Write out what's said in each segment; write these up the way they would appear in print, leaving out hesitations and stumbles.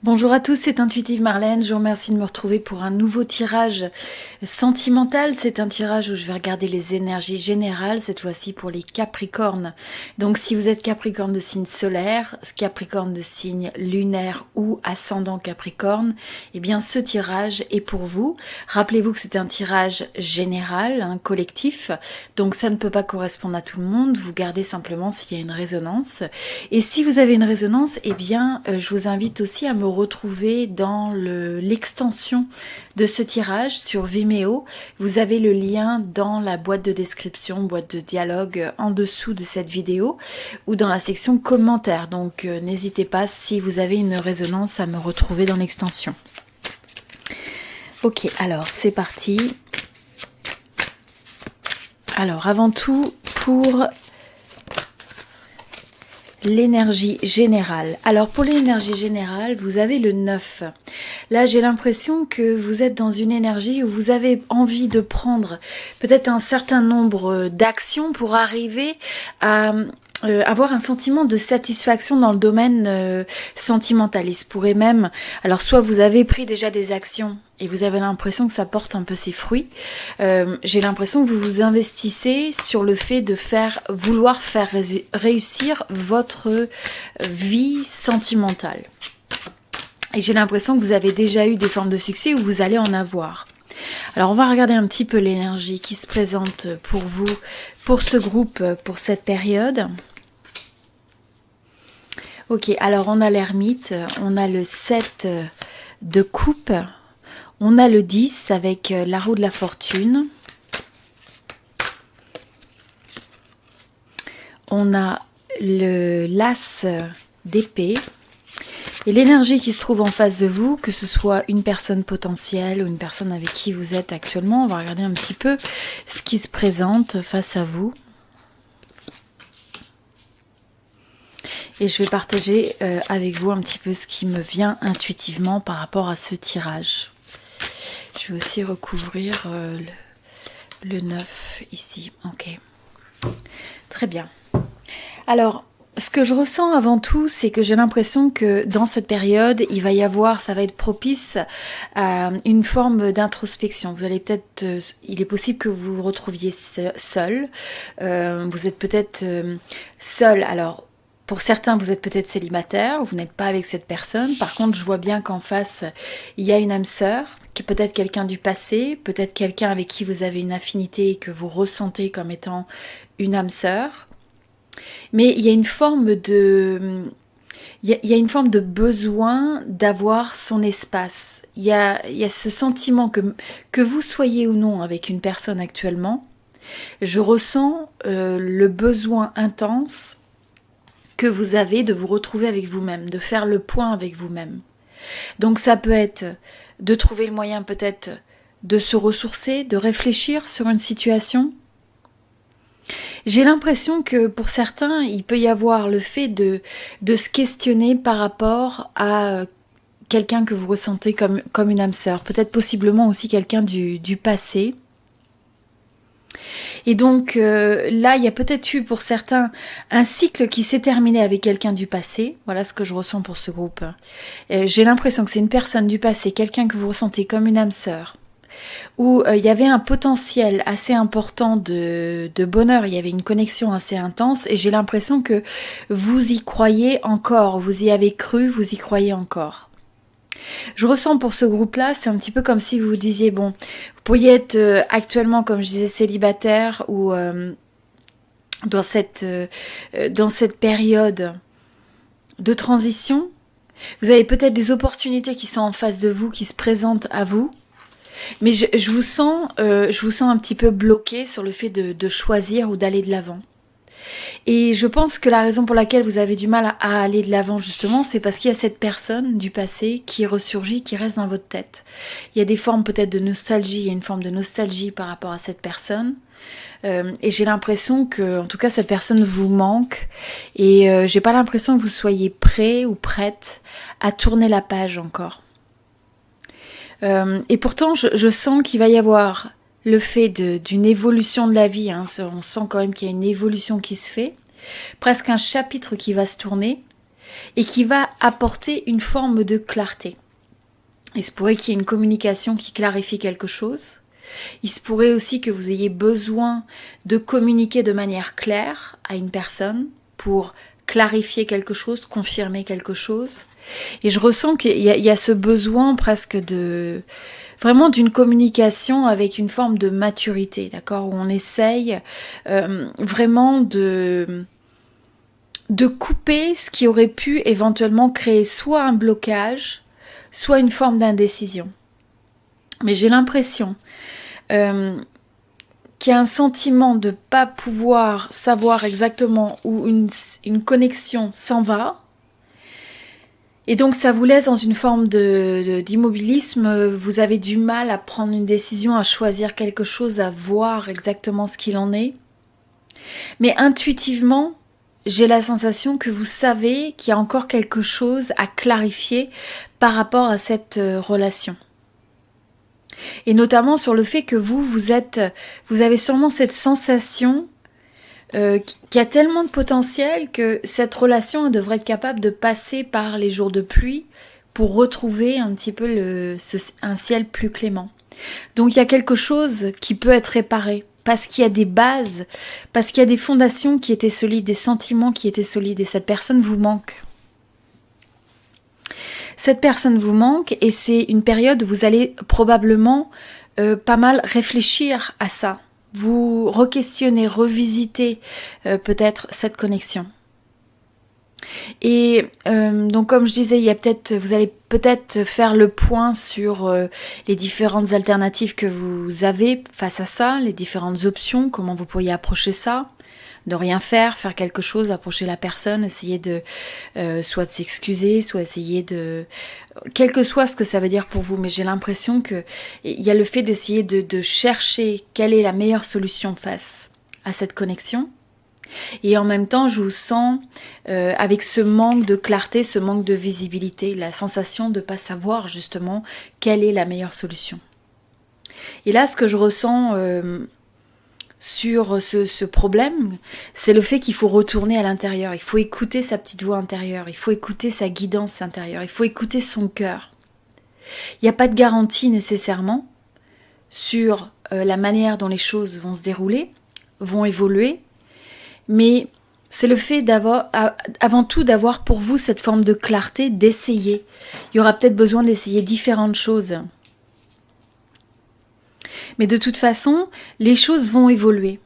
Bonjour à tous, c'est Intuitive Marlène, je vous remercie de me retrouver pour un nouveau tirage sentimental. C'est un tirage où je vais regarder les énergies générales, cette fois-ci pour les Capricornes. Donc si vous êtes Capricorne de signe solaire, Capricorne de signe lunaire ou ascendant Capricorne, eh bien ce tirage est pour vous. Rappelez-vous que c'est un tirage général, collectif, donc ça ne peut pas correspondre à tout le monde, vous gardez simplement s'il y a une résonance. Et si vous avez une résonance, eh bien je vous invite aussi à me retrouver dans l'extension de ce tirage sur Vimeo. Vous avez le lien dans la boîte de description, boîte de dialogue en dessous de cette vidéo ou dans la section commentaires. Donc n'hésitez pas si vous avez une résonance à me retrouver dans l'extension. Ok, alors c'est parti. Alors avant tout, pour l'énergie générale. Alors pour l'énergie générale, vous avez le 9. Là, j'ai l'impression que vous êtes dans une énergie où vous avez envie de prendre peut-être un certain nombre d'actions pour arriver à avoir un sentiment de satisfaction dans le domaine sentimental. Il se pourrait même, alors soit vous avez pris déjà des actions et vous avez l'impression que ça porte un peu ses fruits. J'ai l'impression que vous vous investissez sur le fait de vouloir faire réussir votre vie sentimentale. Et j'ai l'impression que vous avez déjà eu des formes de succès ou vous allez en avoir. Alors on va regarder un petit peu l'énergie qui se présente pour vous, pour ce groupe, pour cette période. Ok, alors on a l'ermite, on a le 7 de coupe, on a le 10 avec la roue de la fortune. On a l'as d'épée. Et l'énergie qui se trouve en face de vous, que ce soit une personne potentielle ou une personne avec qui vous êtes actuellement, on va regarder un petit peu ce qui se présente face à vous. Et je vais partager avec vous un petit peu ce qui me vient intuitivement par rapport à ce tirage. Je vais aussi recouvrir le 9 ici. Ok. Très bien. Alors, ce que je ressens avant tout, c'est que j'ai l'impression que dans cette période, il va y avoir, ça va être propice à une forme d'introspection. Vous allez peut-être, il est possible que vous vous retrouviez seul. Vous êtes peut-être seul. Alors, pour certains, vous êtes peut-être célibataire, vous n'êtes pas avec cette personne. Par contre, je vois bien qu'en face, il y a une âme sœur, qui est peut-être quelqu'un du passé, peut-être quelqu'un avec qui vous avez une affinité et que vous ressentez comme étant une âme sœur. Mais il y a une forme de, il y a une forme de besoin d'avoir son espace. Il y a ce sentiment que vous soyez ou non avec une personne actuellement, je ressens le besoin intense que vous avez de vous retrouver avec vous-même, de faire le point avec vous-même. Donc ça peut être de trouver le moyen peut-être de se ressourcer, de réfléchir sur une situation. J'ai l'impression que pour certains, il peut y avoir le fait de se questionner par rapport à quelqu'un que vous ressentez comme une âme sœur, peut-être possiblement aussi quelqu'un du passé. Et donc là, il y a peut-être eu pour certains un cycle qui s'est terminé avec quelqu'un du passé. Voilà ce que je ressens pour ce groupe. J'ai l'impression que c'est une personne du passé, quelqu'un que vous ressentez comme une âme sœur, où il y avait un potentiel assez important de bonheur, il y avait une connexion assez intense et j'ai l'impression que vous y croyez encore, vous y avez cru, vous y croyez encore. Je ressens pour ce groupe-là, c'est un petit peu comme si vous vous disiez, bon, vous pourriez être actuellement, comme je disais, célibataire ou dans cette période de transition. Vous avez peut-être des opportunités qui sont en face de vous, qui se présentent à vous. Mais je vous sens un petit peu bloqué sur le fait de choisir ou d'aller de l'avant. Et je pense que la raison pour laquelle vous avez du mal à aller de l'avant justement, c'est parce qu'il y a cette personne du passé qui ressurgit, qui reste dans votre tête. Il y a des formes peut-être de nostalgie, il y a une forme de nostalgie par rapport à cette personne. Et j'ai l'impression que, en tout cas, cette personne vous manque. Et j'ai pas l'impression que vous soyez prêt ou prête à tourner la page encore. Et pourtant, je sens qu'il va y avoir le fait d'une évolution de la vie, hein. On sent quand même qu'il y a une évolution qui se fait. presque un chapitre qui va se tourner et qui va apporter une forme de clarté. Il se pourrait qu'il y ait une communication qui clarifie quelque chose. Il se pourrait aussi que vous ayez besoin de communiquer de manière claire à une personne pour clarifier quelque chose, confirmer quelque chose. Et je ressens qu'il y a ce besoin presque de vraiment d'une communication avec une forme de maturité, d'accord, où on essaye vraiment de couper ce qui aurait pu éventuellement créer soit un blocage, soit une forme d'indécision. Mais j'ai l'impression qu'il y a un sentiment de ne pas pouvoir savoir exactement où une connexion s'en va. Et donc ça vous laisse dans une forme d'immobilisme. Vous avez du mal à prendre une décision, à choisir quelque chose, à voir exactement ce qu'il en est. Mais intuitivement, j'ai la sensation que vous savez qu'il y a encore quelque chose à clarifier par rapport à cette relation. Et notamment sur le fait que vous avez sûrement cette sensation qui a tellement de potentiel que cette relation devrait être capable de passer par les jours de pluie pour retrouver un petit peu un ciel plus clément. Donc il y a quelque chose qui peut être réparé parce qu'il y a des bases, parce qu'il y a des fondations qui étaient solides, des sentiments qui étaient solides et cette personne vous manque. Cette personne vous manque et c'est une période où vous allez probablement pas mal réfléchir à ça. Vous re-questionnez, revisitez peut-être cette connexion. Et donc comme je disais, vous allez peut-être faire le point sur les différentes alternatives que vous avez face à ça, les différentes options, comment vous pourriez approcher ça. De rien faire quelque chose, approcher la personne, essayer de soit de s'excuser, soit essayer de... Quel que soit ce que ça veut dire pour vous, mais j'ai l'impression qu'il y a le fait d'essayer de chercher quelle est la meilleure solution face à cette connexion. Et en même temps, je vous sens avec ce manque de clarté, ce manque de visibilité, la sensation de ne pas savoir justement quelle est la meilleure solution. Et là, ce que je ressens... sur ce problème, c'est le fait qu'il faut retourner à l'intérieur, il faut écouter sa petite voix intérieure, il faut écouter sa guidance intérieure, il faut écouter son cœur. Il n'y a pas de garantie nécessairement sur la manière dont les choses vont se dérouler, vont évoluer, mais c'est le fait avant tout d'avoir pour vous cette forme de clarté, d'essayer. Il y aura peut-être besoin d'essayer différentes choses. Mais de toute façon, les choses vont évoluer.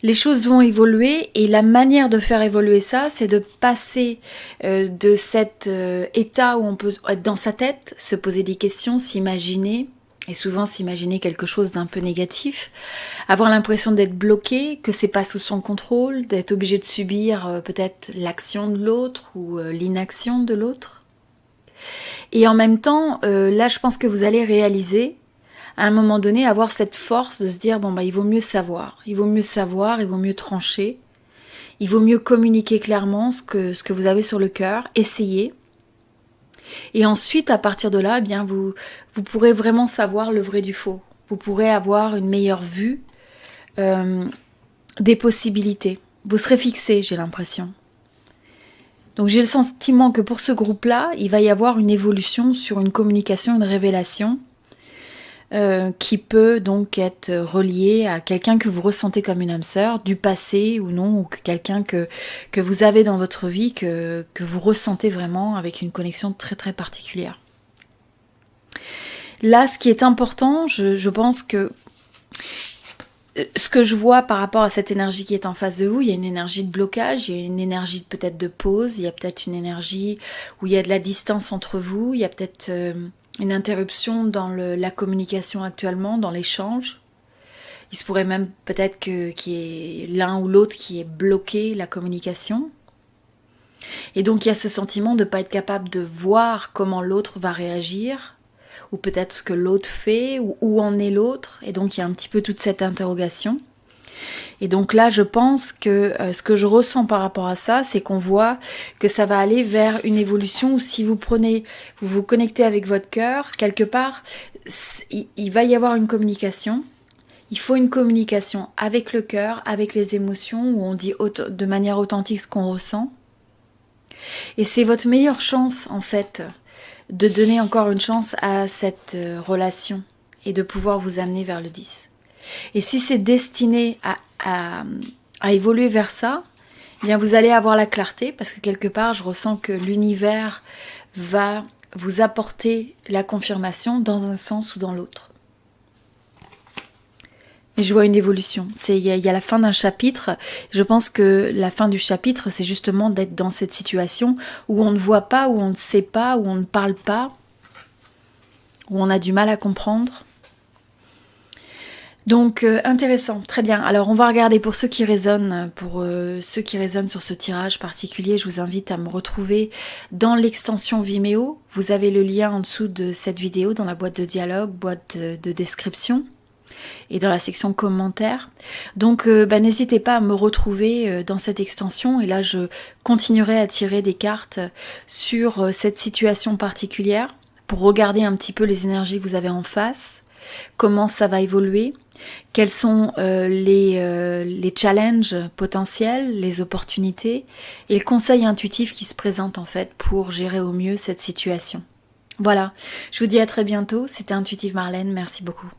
Les choses vont évoluer et la manière de faire évoluer ça, c'est de passer de cet état où on peut être dans sa tête, se poser des questions, s'imaginer, et souvent s'imaginer quelque chose d'un peu négatif, avoir l'impression d'être bloqué, que c'est pas sous son contrôle, d'être obligé de subir peut-être l'action de l'autre ou l'inaction de l'autre. Et en même temps, là je pense que vous allez réaliser à un moment donné, avoir cette force de se dire, il vaut mieux savoir, il vaut mieux trancher, il vaut mieux communiquer clairement ce que vous avez sur le cœur, essayer. Et ensuite, à partir de là, vous pourrez vraiment savoir le vrai du faux. Vous pourrez avoir une meilleure vue des possibilités. Vous serez fixé, j'ai l'impression. Donc j'ai le sentiment que pour ce groupe-là, il va y avoir une évolution sur une communication, une révélation, qui peut donc être relié à quelqu'un que vous ressentez comme une âme sœur, du passé ou non, ou quelqu'un que vous avez dans votre vie, que vous ressentez vraiment avec une connexion très très particulière. Là, ce qui est important, je pense que ce que je vois par rapport à cette énergie qui est en face de vous, il y a une énergie de blocage, il y a une énergie peut-être de pause, il y a peut-être une énergie où il y a de la distance entre vous, il y a peut-être... une interruption dans la communication actuellement, dans l'échange. Il se pourrait même peut-être qu'il y ait l'un ou l'autre qui ait bloqué la communication. Et donc il y a ce sentiment de ne pas être capable de voir comment l'autre va réagir, ou peut-être ce que l'autre fait, ou où en est l'autre. Et donc il y a un petit peu toute cette interrogation. Et donc là, je pense que ce que je ressens par rapport à ça, c'est qu'on voit que ça va aller vers une évolution où si vous vous connectez avec votre cœur, quelque part, il va y avoir une communication, Il faut une communication avec le cœur, avec les émotions, où on dit de manière authentique ce qu'on ressent. Et c'est votre meilleure chance, en fait, de donner encore une chance à cette relation et de pouvoir vous amener vers le 10. Et si c'est destiné à évoluer vers ça, eh bien vous allez avoir la clarté, parce que quelque part, je ressens que l'univers va vous apporter la confirmation dans un sens ou dans l'autre. Et je vois une évolution. Il y a la fin d'un chapitre. Je pense que la fin du chapitre, c'est justement d'être dans cette situation où on ne voit pas, où on ne sait pas, où on ne parle pas, où on a du mal à comprendre. Donc intéressant, très bien. Alors on va regarder pour ceux qui résonnent, sur ce tirage particulier, je vous invite à me retrouver dans l'extension Vimeo. Vous avez le lien en dessous de cette vidéo dans la boîte de dialogue, boîte de description et dans la section commentaires. Donc n'hésitez pas à me retrouver dans cette extension et là je continuerai à tirer des cartes sur cette situation particulière pour regarder un petit peu les énergies que vous avez en face, comment ça va évoluer, quels sont les challenges potentiels, les opportunités et le conseil intuitif qui se présente en fait pour gérer au mieux cette situation. Voilà, je vous dis à très bientôt, c'était Intuitive Marlène, merci beaucoup.